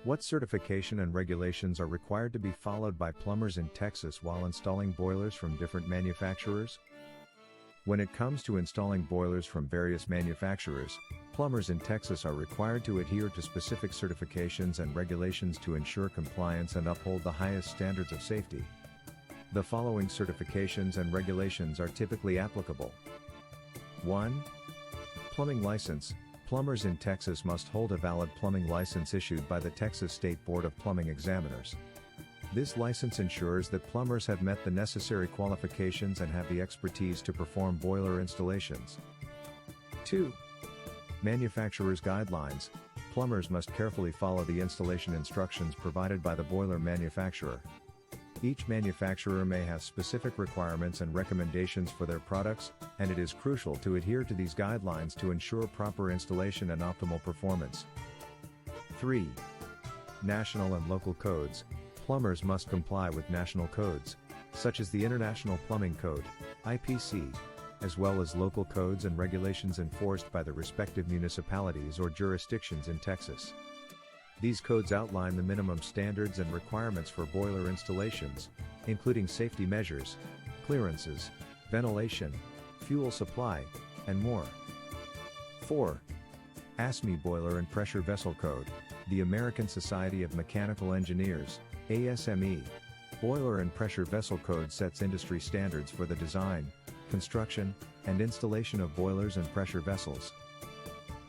What certification and regulations are required to be followed by plumbers in Texas while installing boilers from different manufacturers? When it comes to installing boilers from various manufacturers, plumbers in Texas are required to adhere to specific certifications and regulations to ensure compliance and uphold the highest standards of safety. The following certifications and regulations are typically applicable. 1. Plumbing license. Plumbers in Texas must hold a valid plumbing license issued by the Texas State Board of Plumbing Examiners. This license ensures that plumbers have met the necessary qualifications and have the expertise to perform boiler installations. 2. Manufacturer's guidelines. Plumbers must carefully follow the installation instructions provided by the boiler manufacturer. Each manufacturer may have specific requirements and recommendations for their products, and it is crucial to adhere to these guidelines to ensure proper installation and optimal performance. 3. National and local codes. Plumbers must comply with national codes, such as the International Plumbing Code, IPC, as well as local codes and regulations enforced by the respective municipalities or jurisdictions in Texas. These codes outline the minimum standards and requirements for boiler installations, including safety measures, clearances, ventilation, fuel supply, and more. 4. ASME Boiler and Pressure Vessel Code. The American Society of Mechanical Engineers, ASME, Boiler and Pressure Vessel Code sets industry standards for the design, construction, and installation of boilers and pressure vessels.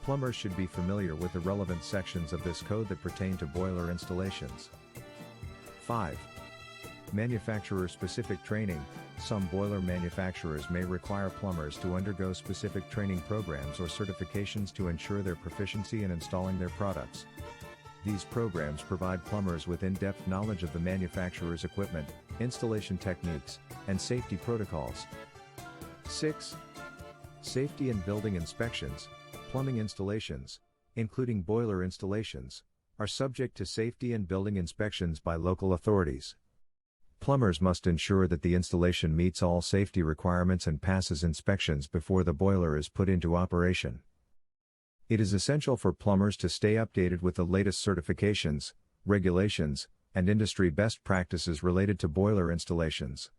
Plumbers should be familiar with the relevant sections of this code that pertain to boiler installations. 5. Manufacturer-specific training. Some boiler manufacturers may require plumbers to undergo specific training programs or certifications to ensure their proficiency in installing their products. These programs provide plumbers with in-depth knowledge of the manufacturer's equipment, installation techniques, and safety protocols. 6. Safety and building inspections. Plumbing installations, including boiler installations, are subject to safety and building inspections by local authorities. Plumbers must ensure that the installation meets all safety requirements and passes inspections before the boiler is put into operation. It is essential for plumbers to stay updated with the latest certifications, regulations, and industry best practices related to boiler installations.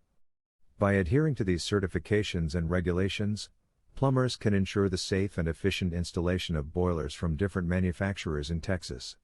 By adhering to these certifications and regulations, plumbers can ensure the safe and efficient installation of boilers from different manufacturers in Texas.